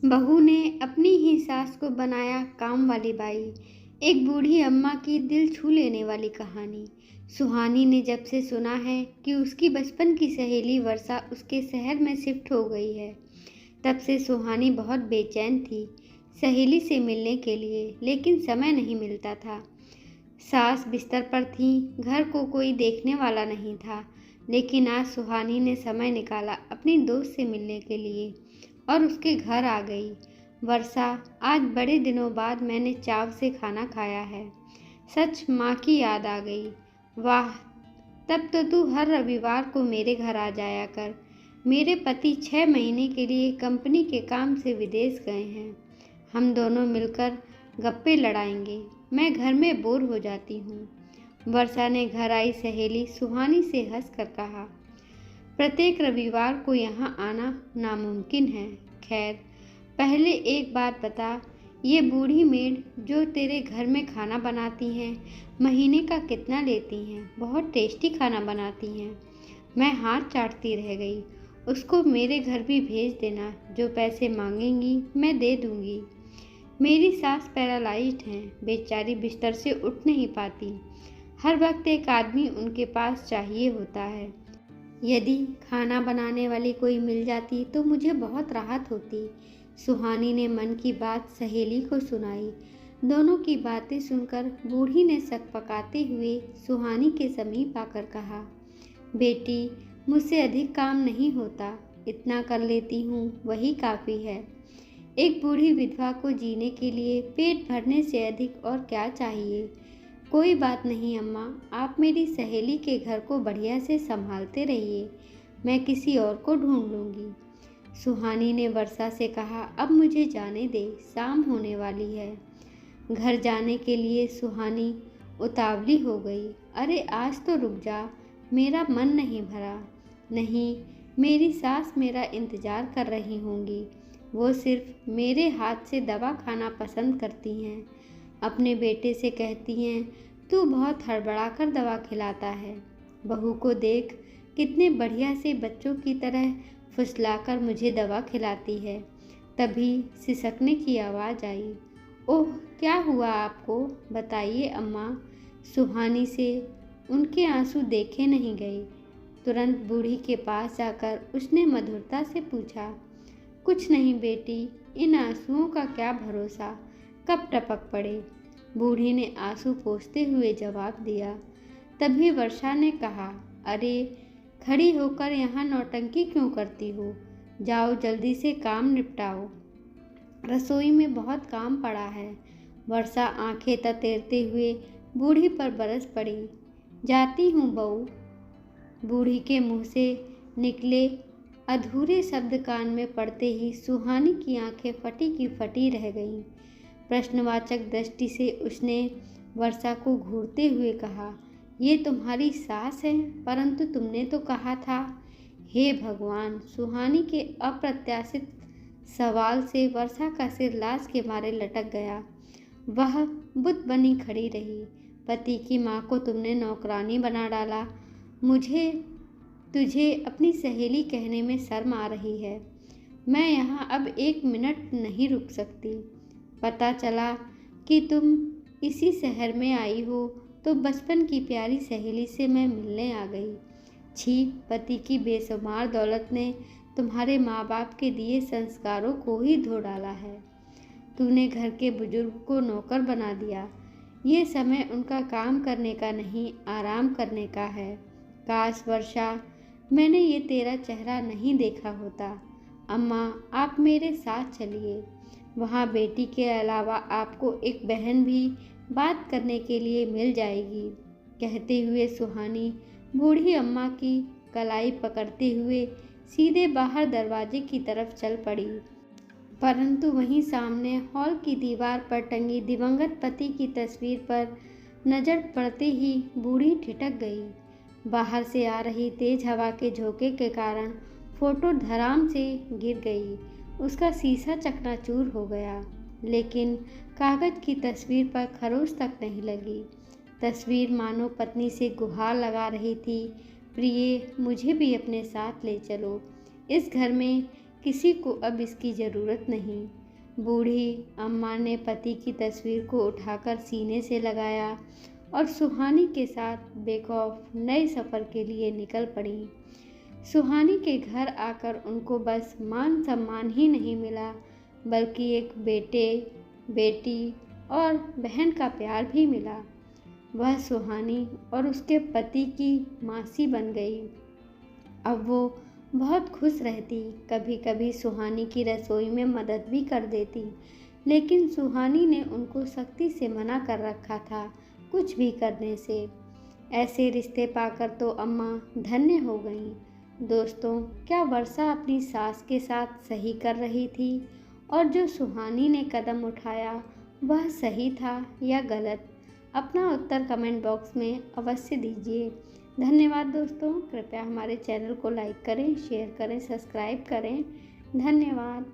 बहू ने अपनी ही सास को बनाया काम वाली बाई। एक बूढ़ी अम्मा की दिल छू लेने वाली कहानी। सुहानी ने जब से सुना है कि उसकी बचपन की सहेली वर्षा उसके शहर में शिफ्ट हो गई है, तब से सुहानी बहुत बेचैन थी सहेली से मिलने के लिए, लेकिन समय नहीं मिलता था। सास बिस्तर पर थी, घर को कोई देखने वाला नहीं था, लेकिन आज सुहानी ने समय निकाला अपनी दोस्त से मिलने के लिए और उसके घर आ गई। वर्षा, आज बड़े दिनों बाद मैंने चाव से खाना खाया है। सच माँ की याद आ गई। वाह, तब तो तू हर रविवार को मेरे घर आ जाया कर। मेरे पति 6 महीने के लिए कंपनी के काम से विदेश गए हैं। हम दोनों मिलकर गप्पे लड़ाएंगे। मैं घर में बोर हो जाती हूँ। वर्षा ने घर आई सहेली सुहानी से हंसकर कहा। प्रत्येक रविवार को यहाँ आना नामुमकिन है। खैर, पहले एक बात बता, ये बूढ़ी मेड जो तेरे घर में खाना बनाती हैं, महीने का कितना लेती हैं? बहुत टेस्टी खाना बनाती हैं। मैं हाथ चाटती रह गई। उसको मेरे घर भी भेज देना, जो पैसे मांगेंगी मैं दे दूंगी। मेरी सास पैरालाइज्ड हैं, बेचारी बिस्तर से उठ नहीं पाती। हर वक्त एक आदमी उनके पास चाहिए होता है। यदि खाना बनाने वाली कोई मिल जाती तो मुझे बहुत राहत होती। सुहानी ने मन की बात सहेली को सुनाई। दोनों की बातें सुनकर बूढ़ी ने सकपकाते हुए सुहानी के समीप आकर कहा, बेटी, मुझसे अधिक काम नहीं होता, इतना कर लेती हूँ वही काफ़ी है। एक बूढ़ी विधवा को जीने के लिए पेट भरने से अधिक और क्या चाहिए। कोई बात नहीं अम्मा, आप मेरी सहेली के घर को बढ़िया से संभालते रहिए, मैं किसी और को ढूंढ लूँगी। सुहानी ने वर्षा से कहा, अब मुझे जाने दे, शाम होने वाली है। घर जाने के लिए सुहानी उतावली हो गई। अरे आज तो रुक जा, मेरा मन नहीं भरा। नहीं, मेरी सास मेरा इंतज़ार कर रही होंगी। वो सिर्फ मेरे हाथ से दवा खाना पसंद करती हैं। अपने बेटे से कहती हैं, तू बहुत हड़बड़ा कर दवा खिलाता है। बहू को देख, कितने बढ़िया से बच्चों की तरह फुसलाकर मुझे दवा खिलाती है। तभी सिसकने की आवाज़ आई। ओह, क्या हुआ आपको? बताइए अम्मा। सुहानी से उनके आंसू देखे नहीं गए। तुरंत बूढ़ी के पास जाकर उसने मधुरता से पूछा, कुछ नहीं बेटी, इन आंसुओं का क्या भरोसा, कब टपक पड़े। बूढ़ी ने आंसू पोंछते हुए जवाब दिया। तभी वर्षा ने कहा, अरे खड़ी होकर यहाँ नौटंकी क्यों करती हो? जाओ जल्दी से काम निपटाओ, रसोई में बहुत काम पड़ा है। वर्षा आंखें ततेरते हुए बूढ़ी पर बरस पड़ी। जाती हूँ बहू। बूढ़ी के मुंह से निकले अधूरे शब्द कान में पड़ते ही सुहानी की आंखें फटी की फटी रह गईं। प्रश्नवाचक दृष्टि से उसने वर्षा को घूरते हुए कहा, ये तुम्हारी सास है, परंतु तुमने तो कहा था। हे भगवान! सुहानी के अप्रत्याशित सवाल से वर्षा का सिर लाज के मारे लटक गया। वह बुत बनी खड़ी रही। पति की माँ को तुमने नौकरानी बना डाला। मुझे तुझे अपनी सहेली कहने में शर्म आ रही है। मैं यहाँ अब 1 मिनट नहीं रुक सकती। पता चला कि तुम इसी शहर में आई हो तो बचपन की प्यारी सहेली से मैं मिलने आ गई। छी, पति की बेशुमार दौलत ने तुम्हारे माँ बाप के दिए संस्कारों को ही धो डाला है। तूने घर के बुजुर्ग को नौकर बना दिया। ये समय उनका काम करने का नहीं, आराम करने का है। काश वर्षा, मैंने ये तेरा चेहरा नहीं देखा होता। अम्मा, आप मेरे साथ चलिए। वहाँ बेटी के अलावा आपको एक बहन भी बात करने के लिए मिल जाएगी। कहते हुए सुहानी बूढ़ी अम्मा की कलाई पकड़ते हुए सीधे बाहर दरवाजे की तरफ चल पड़ी। परंतु वहीं सामने हॉल की दीवार पर टंगी दिवंगत पति की तस्वीर पर नजर पड़ते ही बूढ़ी ठिठक गई। बाहर से आ रही तेज हवा के झोंके के कारण फोटो धड़ाम से गिर गई। उसका शीशा चकनाचूर हो गया, लेकिन कागज की तस्वीर पर खरोंच तक नहीं लगी। तस्वीर मानो पत्नी से गुहार लगा रही थी, प्रिय, मुझे भी अपने साथ ले चलो। इस घर में किसी को अब इसकी ज़रूरत नहीं। बूढ़ी अम्मा ने पति की तस्वीर को उठाकर सीने से लगाया और सुहानी के साथ बेखौफ नए सफ़र के लिए निकल पड़ी। सुहानी के घर आकर उनको बस मान सम्मान ही नहीं मिला, बल्कि एक बेटे, बेटी और बहन का प्यार भी मिला। वह सुहानी और उसके पति की मासी बन गई। अब वो बहुत खुश रहती, कभी कभी सुहानी की रसोई में मदद भी कर देती, लेकिन सुहानी ने उनको सख्ती से मना कर रखा था कुछ भी करने से। ऐसे रिश्ते पाकर तो अम्मा धन्य हो गईं। दोस्तों, क्या वर्षा अपनी सास के साथ सही कर रही थी, और जो सुहानी ने कदम उठाया वह सही था या गलत? अपना उत्तर कमेंट बॉक्स में अवश्य दीजिए। धन्यवाद दोस्तों। कृपया हमारे चैनल को लाइक करें, शेयर करें, सब्सक्राइब करें। धन्यवाद।